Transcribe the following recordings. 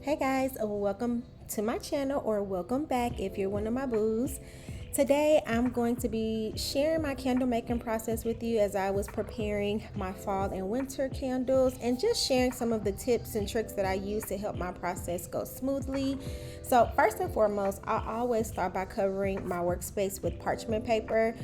Hey guys, welcome to my channel, or welcome back if you're one of my boos. Today I'm going to be sharing my candle making process with you as I was preparing my fall and winter candles, and just sharing some of the tips and tricks that I use to help my process go smoothly. So first and foremost, I always start by covering my workspace with parchment paper.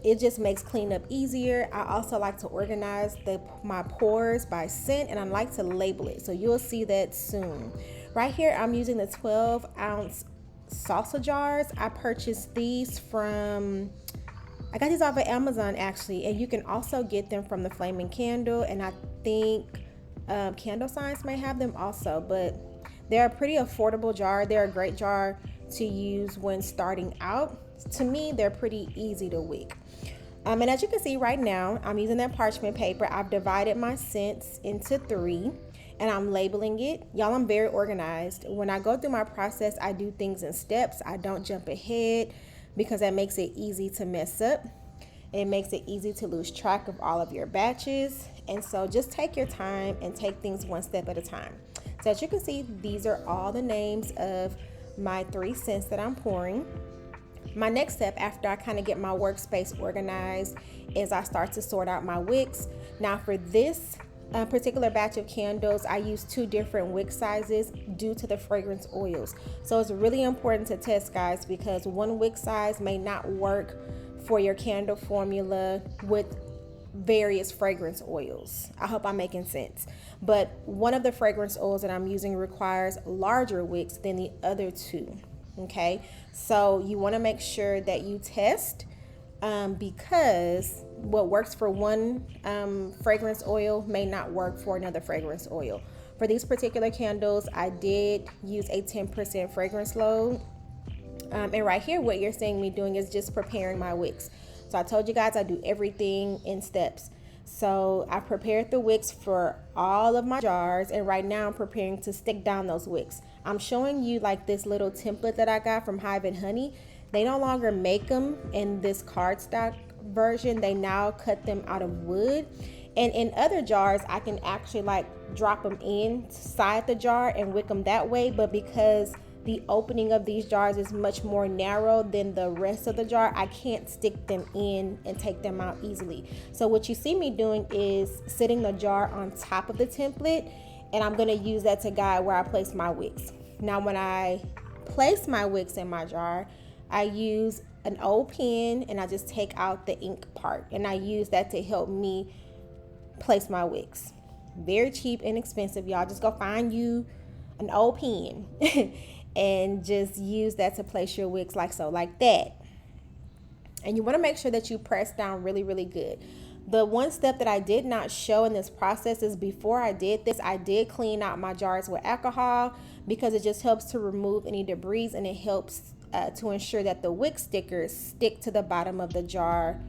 It just makes cleanup easier. I also like to organize my pours by scent, and I like to label it. So you'll see that soon. Right here, I'm using the 12-ounce salsa jars. I purchased these I got these off of Amazon actually, and you can also get them from the Flaming Candle, and I think Candle Science may have them also, but they're a pretty affordable jar. They're a great jar to use when starting out. To me, they're pretty easy to wick. And as you can see right now, I'm using that parchment paper. I've divided my scents into 3, and I'm labeling it. Y'all, I'm very organized. When I go through my process, I do things in steps. I don't jump ahead because that makes it easy to mess up. It makes it easy to lose track of all of your batches. And so just take your time and take things one step at a time. So as you can see, these are all the names of my 3 scents that I'm pouring. My next step after I kind of get my workspace organized is I start to sort out my wicks. Now for this particular batch of candles, I use 2 different wick sizes due to the fragrance oils. So it's really important to test, guys, because one wick size may not work for your candle formula with various fragrance oils. I hope I'm making sense. But one of the fragrance oils that I'm using requires larger wicks than the other 2. Okay, so you want to make sure that you test because what works for one fragrance oil may not work for another fragrance oil. For these particular candles, I did use a 10% fragrance load. And right here, what you're seeing me doing is just preparing my wicks. So I told you guys I do everything in steps. So I prepared the wicks for all of my jars, and right now I'm preparing to stick down those wicks. I'm showing you like this little template that I got from Hive and Honey. They no longer make them in this cardstock version. They now cut them out of wood. And in other jars, I can actually like drop them inside the jar and wick them that way. But because the opening of these jars is much more narrow than the rest of the jar, I can't stick them in and take them out easily. So what you see me doing is sitting the jar on top of the template, and I'm going to use that to guide where I place my wicks. Now when I place my wicks in my jar, I use an old pen and I just take out the ink part, and I use that to help me place my wicks. Very cheap, inexpensive, y'all. Just go find you an old pen and just use that to place your wicks like so, like that. And you want to make sure that you press down really, really good. The one step that I did not show in this process is before I did this, I did clean out my jars with alcohol because it just helps to remove any debris, and it helps to ensure that the wick stickers stick to the bottom of the jar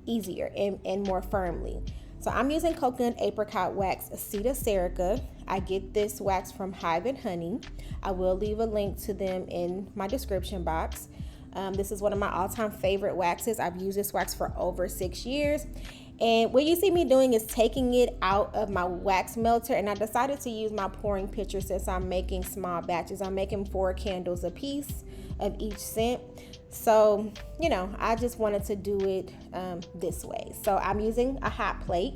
easier and more firmly. So I'm using coconut apricot wax Aceta Serica. I get this wax from Hive and Honey. I will leave a link to them in my description box. This is one of my all-time favorite waxes. I've used this wax for over 6 years. And what you see me doing is taking it out of my wax melter, and I decided to use my pouring pitcher since I'm making small batches. I'm making 4 candles a piece of each scent. So, you know, I just wanted to do it this way. So I'm using a hot plate,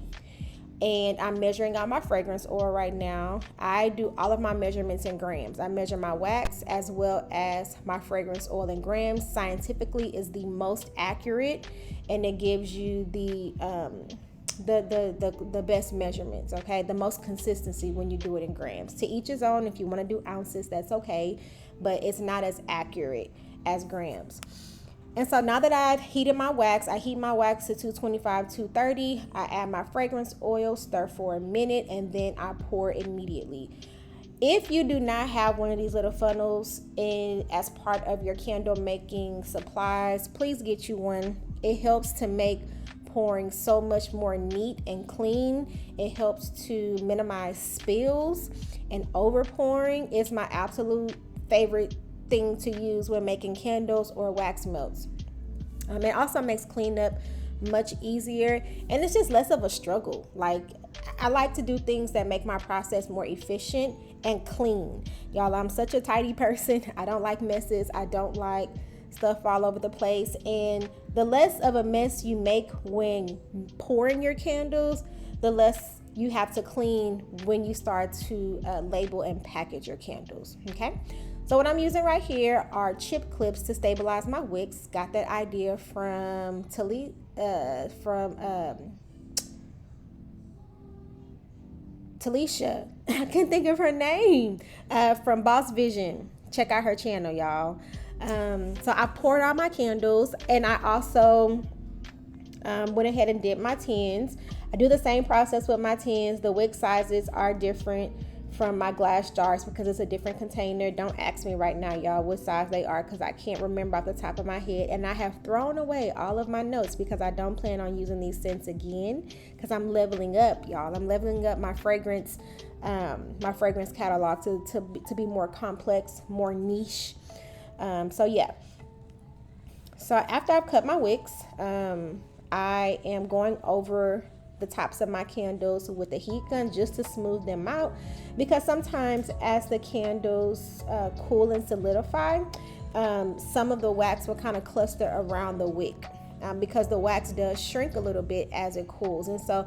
and I'm measuring out my fragrance oil right now. I do all of my measurements in grams. I measure my wax as well as my fragrance oil in grams. Scientifically is the most accurate, and it gives you the best measurements, okay? The most consistency when you do it in grams. To each his own. If you want to do ounces, that's okay, but it's not as accurate as grams. And so now that I've heated my wax, I heat my wax to 225, 230. I add my fragrance oil, stir for a minute, and then I pour immediately. If you do not have one of these little funnels as part of your candle making supplies, please get you one. It helps to make pouring so much more neat and clean. It helps to minimize spills, and over pouring is my absolute favorite thing to use when making candles or wax melts. It also makes cleanup much easier, and it's just less of a struggle. Like, I like to do things that make my process more efficient and clean. Y'all, I'm such a tidy person. I don't like messes. I don't like stuff all over the place. And the less of a mess you make when pouring your candles, the less you have to clean when you start to label and package your candles. Okay. So what I'm using right here are chip clips to stabilize my wicks. Got that idea from Talisha. I can't think of her name. From Boss Vision. Check out her channel, y'all. So I poured out my candles, and I also went ahead and did my tins. I do the same process with my tins. The wick sizes are different from my glass jars because it's a different container. Don't ask me right now, y'all, what size they are, because I can't remember off the top of my head. And I have thrown away all of my notes because I don't plan on using these scents again, because I'm leveling up, y'all. I'm leveling up my fragrance catalog to be more complex, more niche. So yeah. So after I've cut my wicks, I am going over the tops of my candles with a heat gun just to smooth them out, because sometimes as the candles cool and solidify, some of the wax will kind of cluster around the wick, because the wax does shrink a little bit as it cools. And so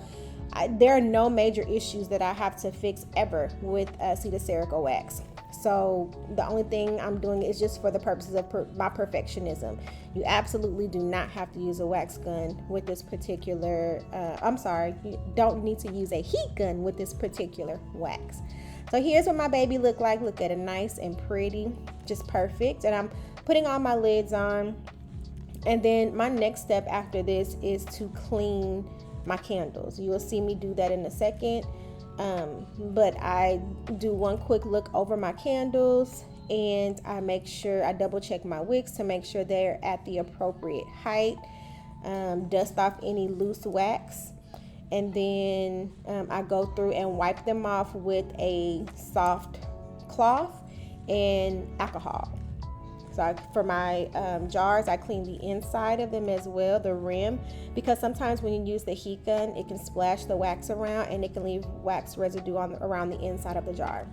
there are no major issues that I have to fix ever with Cedar Serica wax. So the only thing I'm doing is just for the purposes of my perfectionism. You absolutely do not have to use a wax gun with this particular, you don't need to use a heat gun with this particular wax. So here's what my baby look like. Look at it, nice and pretty, just perfect. And I'm putting all my lids on. And then my next step after this is to clean my candles. You will see me do that in a second. But I do one quick look over my candles, and I make sure I double check my wicks to make sure they're at the appropriate height, dust off any loose wax, and then I go through and wipe them off with a soft cloth and alcohol. So for my jars, I clean the inside of them as well, the rim, because sometimes when you use the heat gun, it can splash the wax around and it can leave wax residue around the inside of the jar.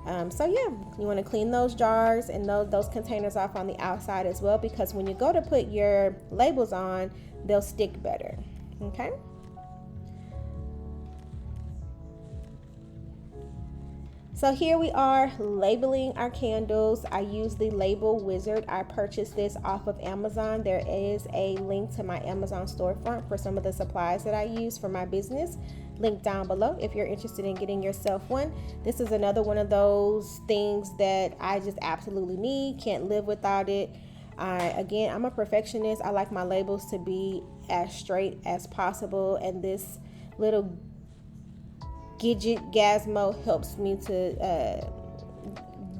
So yeah, you want to clean those jars and those containers off on the outside as well, because when you go to put your labels on, they'll stick better. Okay. So here we are labeling our candles. I use the Label Wizard. I purchased this off of Amazon. There is a link to my Amazon storefront for some of the supplies that I use for my business. Link down below if you're interested in getting yourself one. This is another one of those things that I just absolutely need. Can't live without it. I'm a perfectionist. I like my labels to be as straight as possible, and this little Gidget Gazmo helps me to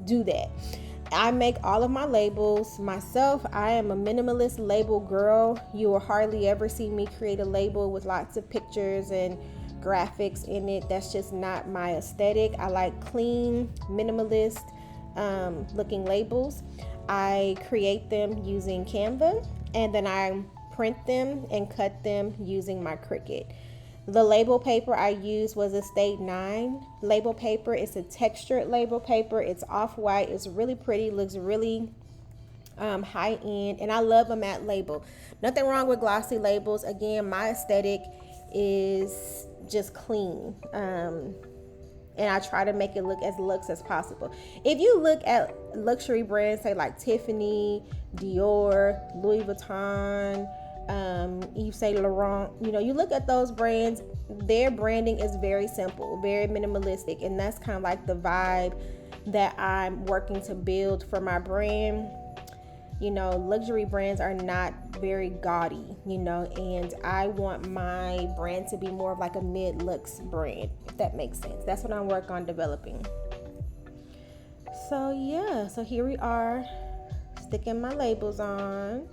do that. I make all of my labels myself. I am a minimalist label girl. You will hardly ever see me create a label with lots of pictures and graphics in it. That's just not my aesthetic. I like clean, minimalist looking labels. I create them using Canva, and then I print them and cut them using my Cricut. The label paper I used was a State 9 label paper. It's a textured label paper. It's off-white. It's really pretty. Looks really high end, and I love a matte label. Nothing wrong with glossy labels. Again, my aesthetic is just clean, and I try to make it look as luxe as possible. If you look at luxury brands, say like Tiffany, Dior, Louis Vuitton, Yves Saint Laurent, you look at those brands, their branding is very simple, very minimalistic, and that's kind of like the vibe that I'm working to build for my brand. Luxury brands are not very gaudy, and I want my brand to be more of like a mid-luxe brand, if that makes sense. That's what I'm working on developing. So yeah, so here we are, sticking my labels on.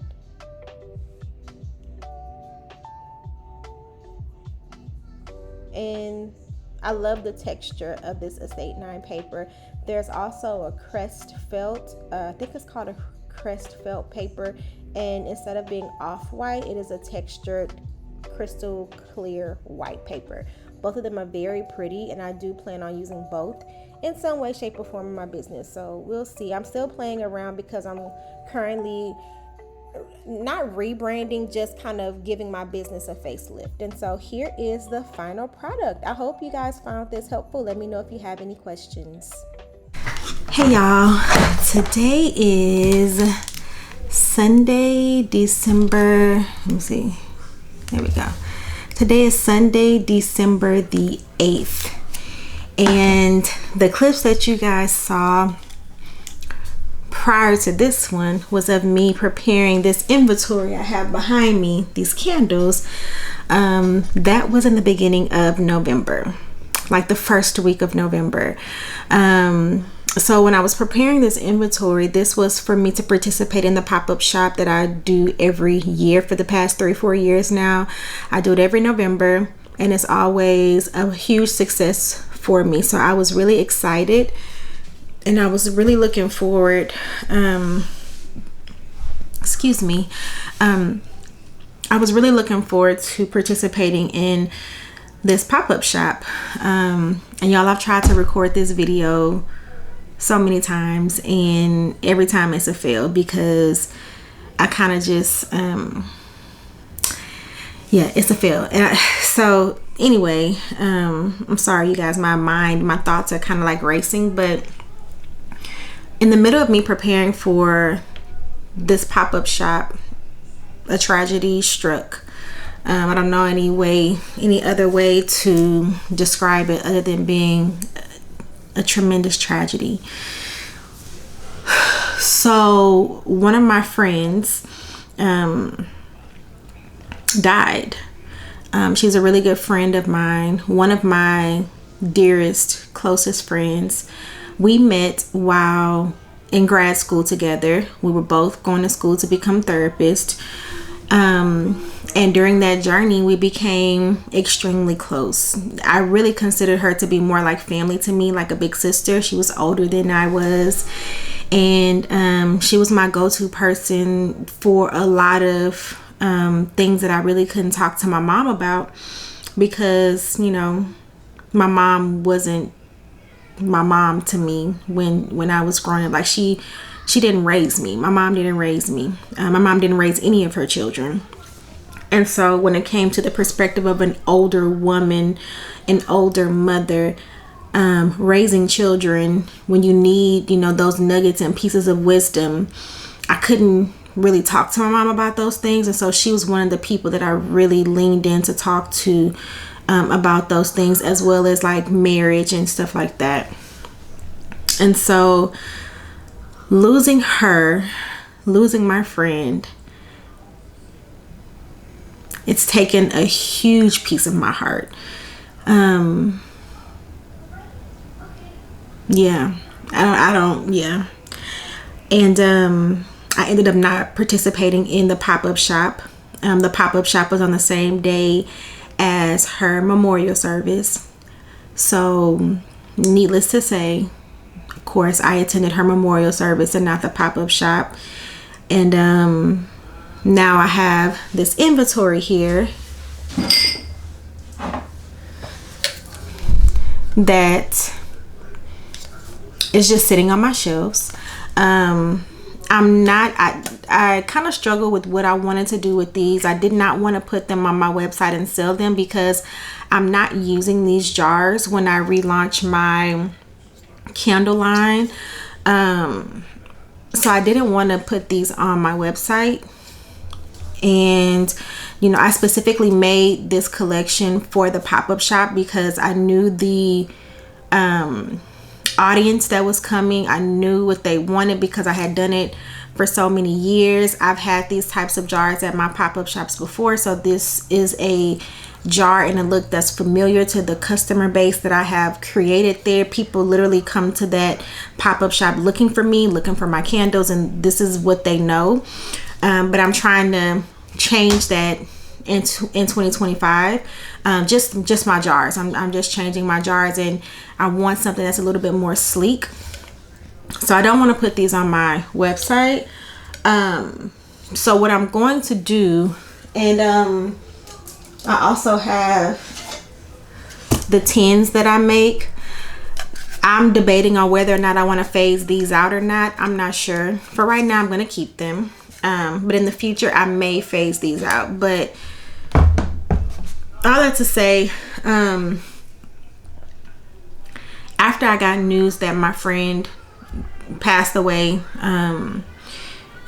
And I love the texture of this Estate 9 paper. There's also a crest felt, I think it's called a crest felt paper, and instead of being off-white, it is a textured crystal clear white paper. Both of them are very pretty, and I do plan on using both in some way, shape, or form in my business. So we'll see. I'm still playing around because I'm currently not rebranding, just kind of giving my business a facelift. And so here is the final product. I hope you guys found this helpful. Let me know if you have any questions. Hey y'all, today is Sunday, December, let me see, there we go. Today is Sunday, December the 8th. And the clips that you guys saw prior to this one was of me preparing this inventory I have behind me, these candles. That was in the beginning of November, like the first week of November. So when I was preparing this inventory, this was for me to participate in the pop-up shop that I do every year for the past 3-4 years now. I do it every November, and it's always a huge success for me. So I was really excited, and I was really looking forward, I was really looking forward to participating in this pop-up shop. And y'all, I've tried to record this video so many times, and every time it's a fail because I kind of just it's a fail. And so anyway, I'm sorry you guys, my thoughts are kind of like racing, but in the middle of me preparing for this pop-up shop, a tragedy struck. I don't know any other way to describe it other than being a tremendous tragedy. So one of my friends died. She's a really good friend of mine, one of my dearest, closest friends. We met while in grad school together. We were both going to school to become therapists. And during that journey, we became extremely close. I really considered her to be more like family to me, like a big sister. She was older than I was. And she was my go-to person for a lot of things that I really couldn't talk to my mom about because, you know, my mom wasn't my mom to me when I was growing up. Like she didn't raise me. My mom didn't raise me. My mom didn't raise any of her children. And so when it came to the perspective of an older woman, an older mother, raising children, when you need, you know, those nuggets and pieces of wisdom, I couldn't really talk to my mom about those things. And so she was one of the people that I really leaned in to talk to about those things, as well as like marriage and stuff like that. And so losing her, losing my friend, it's taken a huge piece of my heart. And I ended up not participating in the pop-up shop. The pop-up shop was on the same day as her memorial service. So needless to say, of course, I attended her memorial service and not the pop-up shop. And now I have this inventory here that is just sitting on my shelves. I kind of struggle with what I wanted to do with these. I did not want to put them on my website and sell them because I'm not using these jars when I relaunch my candle line. So I didn't want to put these on my website. And, you know, I specifically made this collection for the pop-up shop because I knew the audience that was coming. I knew what they wanted because I had done it for so many years. I've had these types of jars at my pop-up shops before. So this is a jar and a look that's familiar to the customer base that I have created there. People literally come to that pop-up shop looking for me, looking for my candles, and this is what they know. But I'm trying to change that in 2025. Just my jars. I'm just changing my jars, and I want something that's a little bit more sleek. So I don't want to put these on my website. So what I'm going to do, and I also have the tins that I make. I'm debating on whether or not I want to phase these out or not. I'm not sure. For right now, I'm going to keep them. But in the future, I may phase these out. But all that to say, after I got news that my friend passed away, and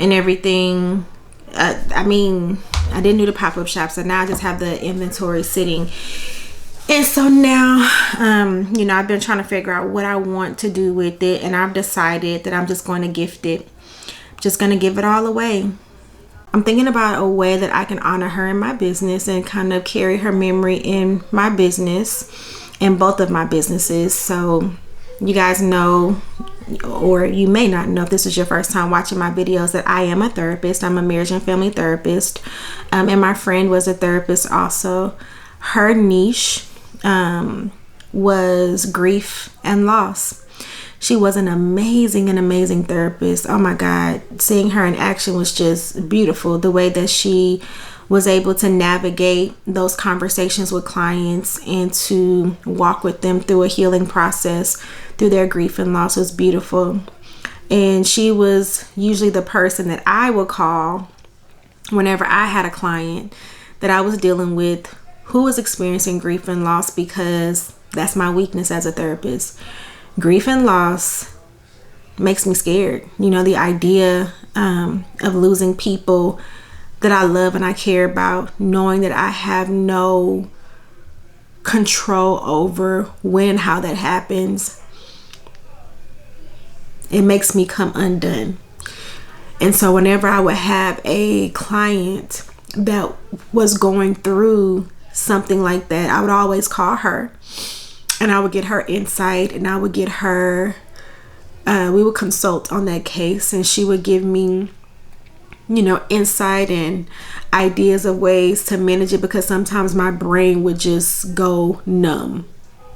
everything, I mean, I didn't do the pop-up shop, so now I just have the inventory sitting. And so now, you know, I've been trying to figure out what I want to do with it, and I've decided that I'm just going to gift it. Just going to give it all away. I'm thinking about a way that I can honor her in my business and kind of carry her memory in my business, in both of my businesses. So you guys know, or you may not know if this is your first time watching my videos, that I am a therapist. I'm a marriage and family therapist, and my friend was a therapist also. Her niche was grief and loss. She was an amazing therapist. Oh my God, seeing her in action was just beautiful. The way that she was able to navigate those conversations with clients and to walk with them through a healing process through their grief and loss was beautiful. And she was usually the person that I would call whenever I had a client that I was dealing with who was experiencing grief and loss, because that's my weakness as a therapist. Grief and loss makes me scared. You know, the idea of losing people that I love and I care about, knowing that I have no control over when, how that happens, it makes me come undone. And so whenever I would have a client that was going through something like that, I would always call her and I would get her insight, and I would get her, we would consult on that case, and she would give me, you know, insight and ideas of ways to manage it, because sometimes my brain would just go numb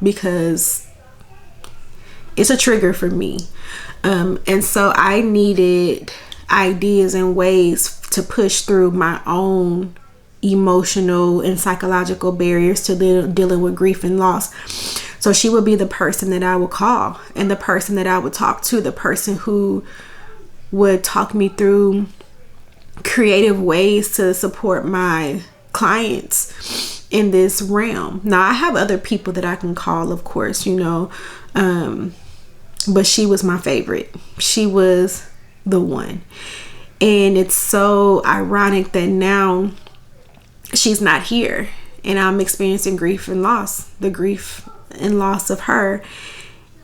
because it's a trigger for me. And so I needed ideas and ways to push through my own emotional and psychological barriers to dealing with grief and loss. So she would be the person that I would call, and the person that I would talk to, the person who would talk me through creative ways to support my clients in this realm. Now, I have other people that I can call, of course, you know, but she was my favorite. She was the one. And it's so ironic that now she's not here and I'm experiencing grief and loss, the grief and loss of her.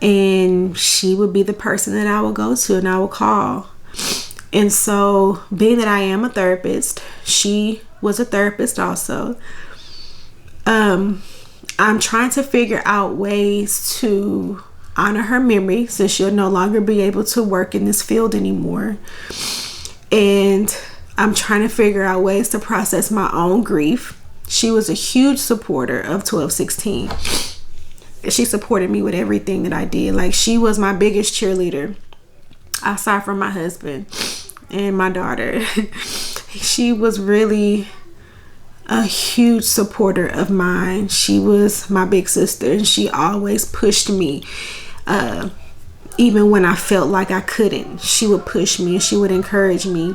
And she would be the person that I would go to and I would call. And so, being that I am a therapist, she was a therapist also. I'm trying to figure out ways to honor her memory, since she'll no longer be able to work in this field anymore. And I'm trying to figure out ways to process my own grief. She was a huge supporter of 1216. She supported me with everything that I did. Like, she was my biggest cheerleader, aside from my husband and my daughter. She was really a huge supporter of mine. She was my big sister, and she always pushed me. Even when I felt like I couldn't, she would push me and she would encourage me.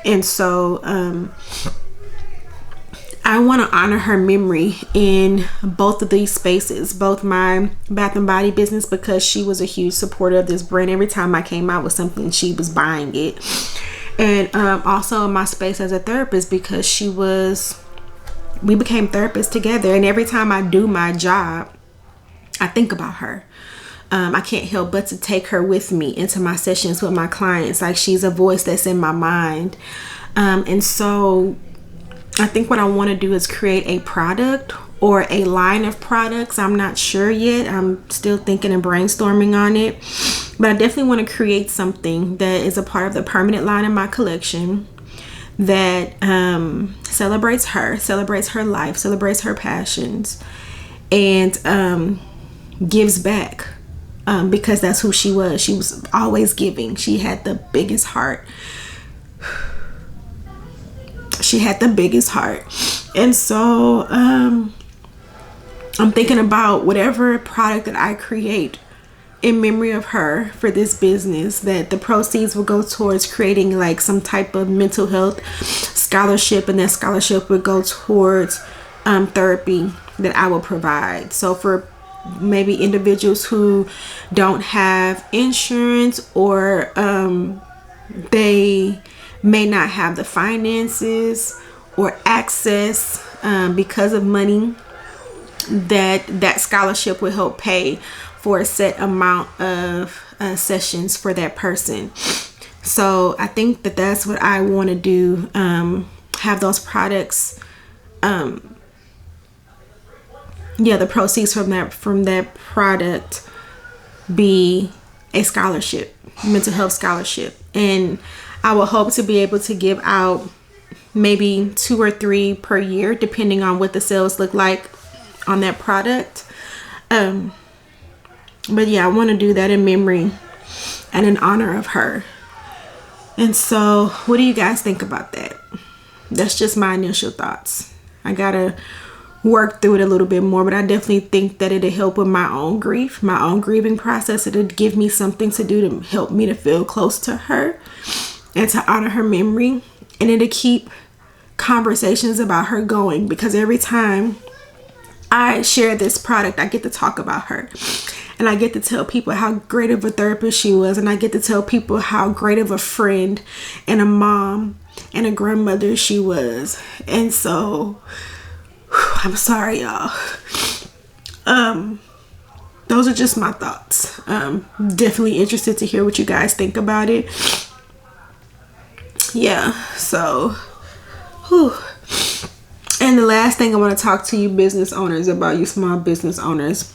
And so I want to honor her memory in both of these spaces, both my Bath and Body business, because she was a huge supporter of this brand. Every time I came out with something, she was buying it. And also in my space as a therapist, because we became therapists together. And every time I do my job, I think about her. I can't help but to take her with me into my sessions with my clients. Like, she's a voice that's in my mind. And so I think what I want to do is create a product or a line of products. I'm not sure yet. I'm still thinking and brainstorming on it. But I definitely want to create something that is a part of the permanent line in my collection that celebrates her life, celebrates her passions, and gives back. Because that's who she was. She was always giving. She had the biggest heart. And so I'm thinking about whatever product that I create in memory of her for this business, that the proceeds will go towards creating like some type of mental health scholarship, and that scholarship would go towards therapy that I will provide. So for maybe individuals who don't have insurance, or they may not have the finances or access because of money, that scholarship will help pay for a set amount of sessions for that person. So I think that that's what I want to do. Have those products, the proceeds from that product be a scholarship, mental health scholarship. And I will hope to be able to give out maybe 2 or 3 per year, depending on what the sales look like on that product. But yeah, I want to do that in memory and in honor of her. And so what do you guys think about that? That's just my initial thoughts. I gotta work through it a little bit more, but I definitely think that it'll help with my own grief, my own grieving process. It'll give me something to do to help me to feel close to her and to honor her memory. And it'll keep conversations about her going, because every time I share this product, I get to talk about her. And I get to tell people how great of a therapist she was. And I get to tell people how great of a friend and a mom and a grandmother she was. And so, I'm sorry, y'all. Those are just my thoughts. Definitely interested to hear what you guys think about it. Yeah, so, whew. And the last thing I want to talk to you business owners about, you small business owners.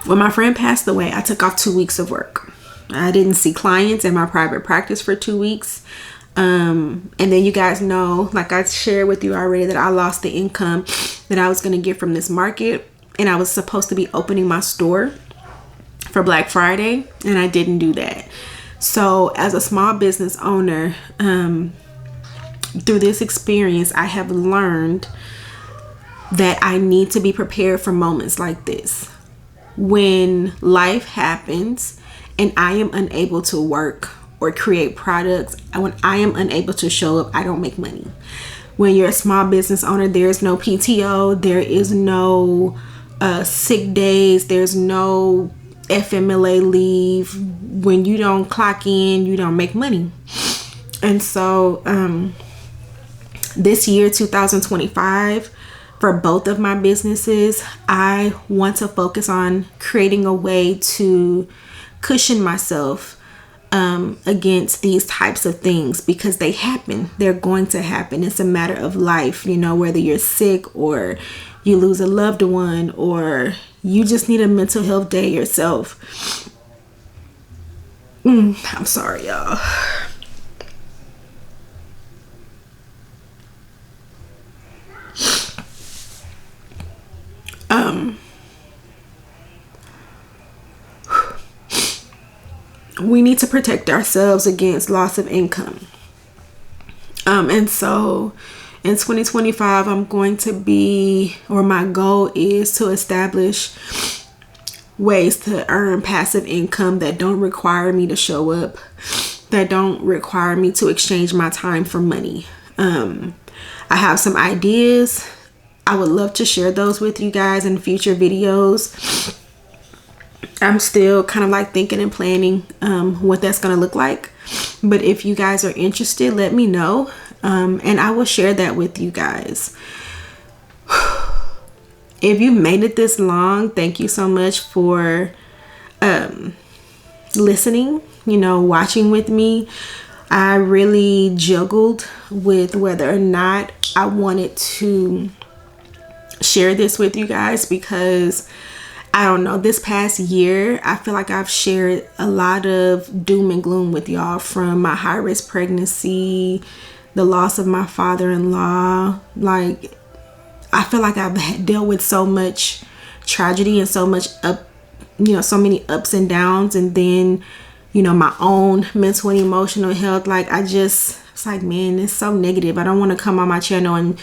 When my friend passed away, I took off 2 weeks of work. I didn't see clients in my private practice for 2 weeks. And then you guys know, like I shared with you already, that I lost the income that I was going to get from this market. And I was supposed to be opening my store for Black Friday, and I didn't do that. So as a small business owner, through this experience, I have learned that I need to be prepared for moments like this. When life happens and I am unable to work or create products, when I am unable to show up, I don't make money. When you're a small business owner, there's no PTO, there is no sick days, there's no FMLA leave. When you don't clock in, you don't make money. And so this year, 2025, for both of my businesses, I want to focus on creating a way to cushion myself against these types of things, because they happen. They're going to happen. It's a matter of life, whether you're sick or you lose a loved one or you just need a mental health day yourself. I'm sorry, y'all. We need to protect ourselves against loss of income. And so in 2025, I'm going to my goal is to establish ways to earn passive income that don't require me to show up, that don't require me to exchange my time for money. I have some ideas. I would love to share those with you guys in future videos. I'm still kind of like thinking and planning what that's going to look like. But if you guys are interested, let me know. And I will share that with you guys. If you've made it this long, thank you so much for listening, watching with me. I really juggled with whether or not I wanted to share this with you guys, because I don't know, this past year, I feel like I've shared a lot of doom and gloom with y'all, from my high risk pregnancy, the loss of my father-in-law. Like, I feel like I've dealt with so much tragedy and so much so many ups and downs. And then, my own mental and emotional health. Like, it's like, man, it's so negative. I don't want to come on my channel and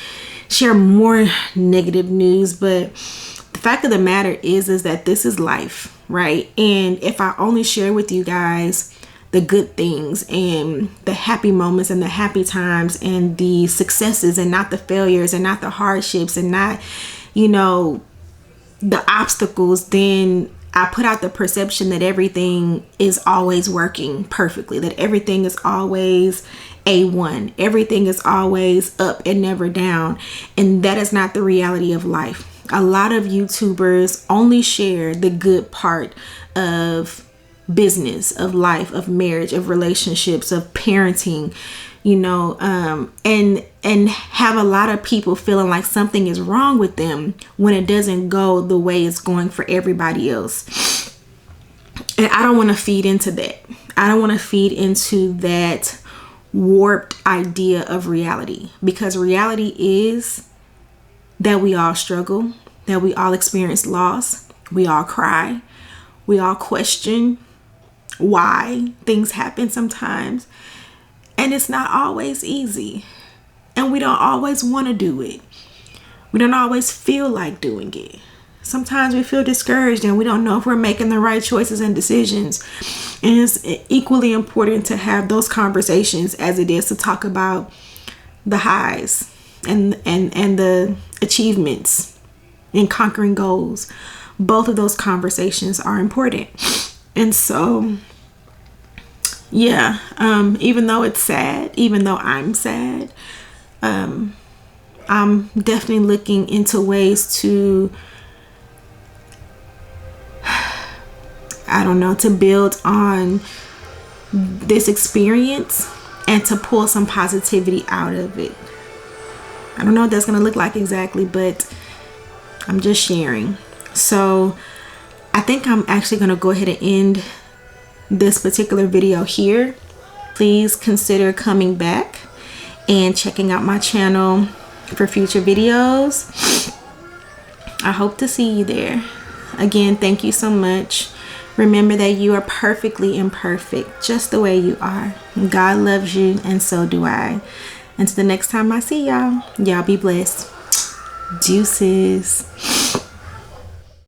share more negative news, but the fact of the matter is that this is life, right? And if I only share with you guys the good things and the happy moments and the happy times and the successes and not the failures and not the hardships and not, you know, the obstacles, then I put out the perception that everything is always working perfectly, that everything is always A1, everything is always up and never down. And that is not the reality of life. A lot of YouTubers only share the good part of business, of life, of marriage, of relationships, of parenting, you know, and have a lot of people feeling like something is wrong with them when it doesn't go the way it's going for everybody else. And I don't want to feed into that. I don't want to feed into that warped idea of reality, because reality is that we all struggle, that we all experience loss, we all cry, we all question why things happen sometimes, and it's not always easy, and we don't always want to do it. We don't always feel like doing it. Sometimes we feel discouraged and we don't know if we're making the right choices and decisions. And it's equally important to have those conversations as it is to talk about the highs and the achievements and conquering goals. Both of those conversations are important. And so, yeah, even though it's sad, even though I'm sad, I'm definitely looking into ways to, I don't know, to build on this experience and to pull some positivity out of it. I don't know what that's going to look like exactly, but I'm just sharing. So I think I'm actually going to go ahead and end this particular video here. Please consider coming back and checking out my channel for future videos. I hope to see you there. Again, thank you so much. Remember that you are perfectly imperfect, just the way you are. God loves you, and so do I. Until the next time I see y'all, y'all be blessed. Deuces.